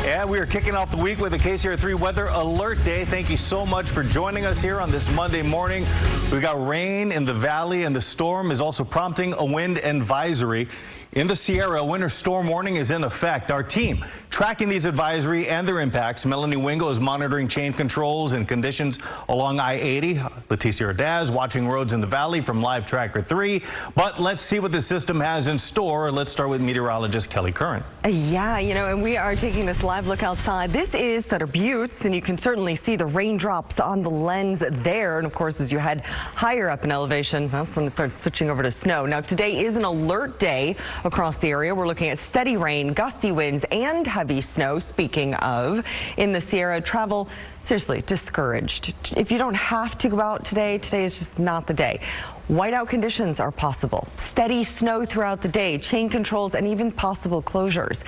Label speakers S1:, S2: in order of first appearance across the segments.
S1: And we are kicking off the week with a KCRA 3 Weather Alert Day. Thank you so much for joining us here on this Monday morning. We got rain in the valley, and the storm is also prompting a wind advisory. In the Sierra, a winter storm warning is in effect. Our team tracking these advisory and their impacts. Melanie Wingo is monitoring chain controls and conditions along I-80. Leticia Ordaz watching roads in the valley from Live Tracker 3. But let's see what the system has in store. Let's start with meteorologist Kelly Curran.
S2: Yeah, and we are taking this live look outside. This is Sutter Buttes, and you can certainly see the raindrops on the lens there. And of course, as you head higher up in elevation, that's when it starts switching over to snow. Now, today is an alert day across the area. We're looking at steady rain, gusty winds, and heavy snow. Speaking of, in the Sierra, travel seriously discouraged. If you don't have to go out today is just not the day. Whiteout conditions are possible. Steady snow throughout the day, chain controls, and even possible closures.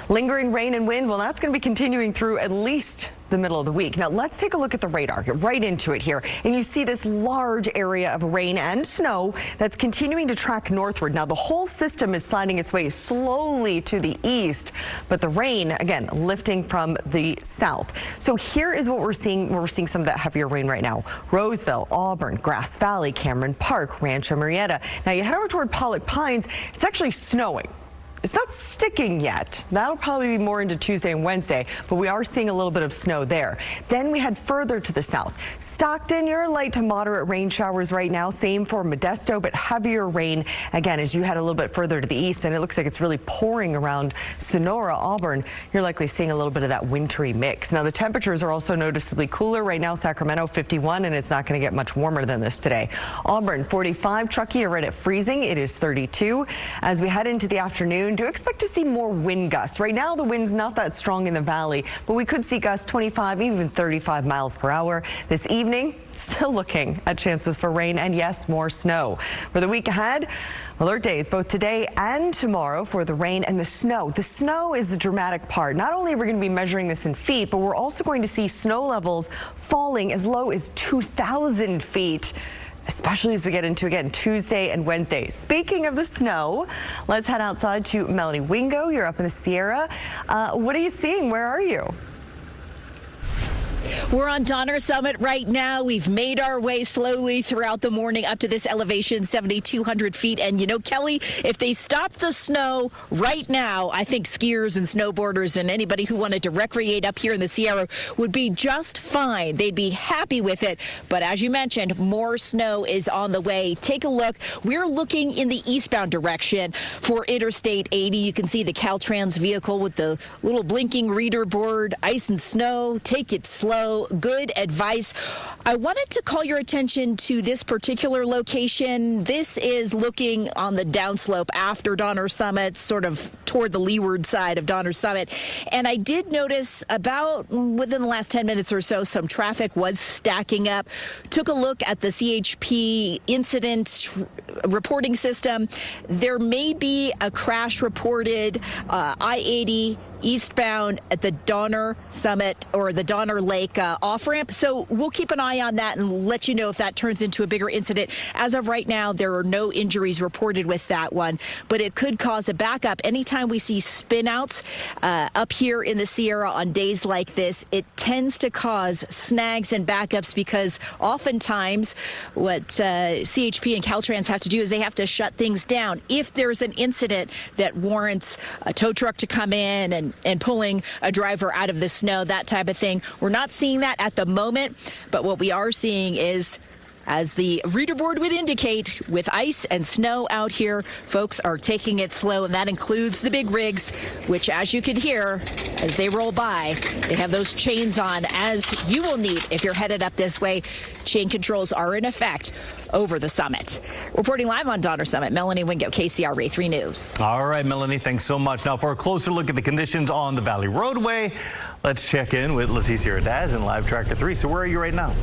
S2: Lingering rain and wind, well, that's going to be continuing through at least the middle of the week. Now, let's take a look at the radar. Get right into it here. And you see this large area of rain and snow that's continuing to track northward. Now, the whole system is sliding its way slowly to the east, but the rain, again, lifting from the south. So here is what we're seeing. We're seeing some of that heavier rain right now. Roseville, Auburn, Grass Valley, Cameron Park, Rancho Murieta. Now, you head over toward Pollock Pines. It's actually snowing. It's not sticking yet. That'll probably be more into Tuesday and Wednesday, but we are seeing a little bit of snow there. Then we head further to the south. Stockton, your light to moderate rain showers right now. Same for Modesto, but heavier rain again as you head a little bit further to the east, and it looks like it's really pouring around Sonora, Auburn. You're likely seeing a little bit of that wintry mix. Now, the temperatures are also noticeably cooler right now. Sacramento 51, and it's not going to get much warmer than this today. Auburn 45, Truckee, you're right at freezing. It is 32. As we head into the afternoon, do expect to see more wind gusts. Right now, the wind's not that strong in the valley, but we could see gusts 25, even 35 miles per hour. This evening, still looking at chances for rain and, yes, more snow. For the week ahead, alert days both today and tomorrow for the rain and the snow. The snow is the dramatic part. Not only are we going to be measuring this in feet, but we're also going to see snow levels falling as low as 2,000 feet. Especially as we get into, again, Tuesday and Wednesday. Speaking of the snow, let's head outside to Melanie Wingo. You're up in the Sierra. What are you seeing? Where are you?
S3: We're on Donner Summit right now. We've made our way slowly throughout the morning up to this elevation, 7,200 feet. And, Kelly, if they stopped the snow right now, I think skiers and snowboarders and anybody who wanted to recreate up here in the Sierra would be just fine. They'd be happy with it. But as you mentioned, more snow is on the way. Take a look. We're looking in the eastbound direction for Interstate 80. You can see the Caltrans vehicle with the little blinking reader board, ice and snow. Take it slow. Good advice. I wanted to call your attention to this particular location. This is looking on the downslope after Donner Summit, sort of toward the leeward side of Donner Summit. And I did notice about within the last 10 minutes or so, some traffic was stacking up. Took a look at the CHP incident reporting system. There may be a crash reported I-80 eastbound at the Donner Summit or the Donner Lake off-ramp. So we'll keep an eye on that and let you know if that turns into a bigger incident. As of right now, there are no injuries reported with that one, but it could cause a backup. Anytime we see spin-outs up here in the Sierra on days like this, it tends to cause snags and backups because oftentimes what CHP and Caltrans have to do is they have to shut things down if there's an incident that warrants a tow truck to come in and pulling a driver out of the snow, that type of thing. We're not seeing that at the moment, but what we are seeing is, as the reader board would indicate, with ice and snow out here, folks are taking it slow, and that includes the big rigs, which, as you can hear, as they roll by, they have those chains on, as you will need if you're headed up this way. Chain controls are in effect over the summit. Reporting live on Donner Summit, Melanie Wingo, KCRA 3 News.
S1: All right, Melanie, thanks so much. Now, for a closer look at the conditions on the Valley Roadway, let's check in with Leticia Ordaz in Live Tracker 3. So where are you right now?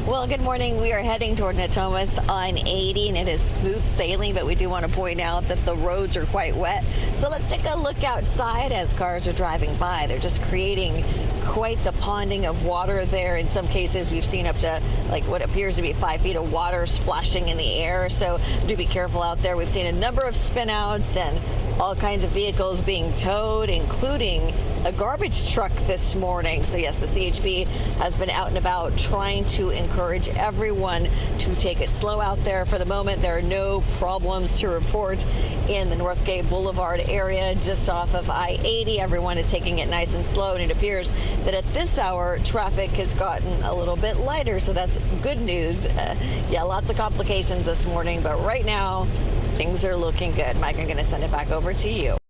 S4: Well, good morning. We are heading toward Natomas on 80, and it is smooth sailing, but we do want to point out that the roads are quite wet. So let's take a look outside as cars are driving by. They're just creating quite the ponding of water there. In some cases, we've seen up to like what appears to be 5 feet of water splashing in the air. So do be careful out there. We've seen a number of spin outs and all kinds of vehicles being towed, including a garbage truck this morning. So yes, the CHP has been out and about trying to encourage everyone to take it slow out there. For the moment, there are no problems to report in the Northgate Boulevard area just off of I-80. Everyone is taking it nice and slow, and it appears that at this hour, traffic has gotten a little bit lighter, so that's good news. Yeah, lots of complications this morning, but right now, things are looking good. Mike, I'm going to send it back over to you.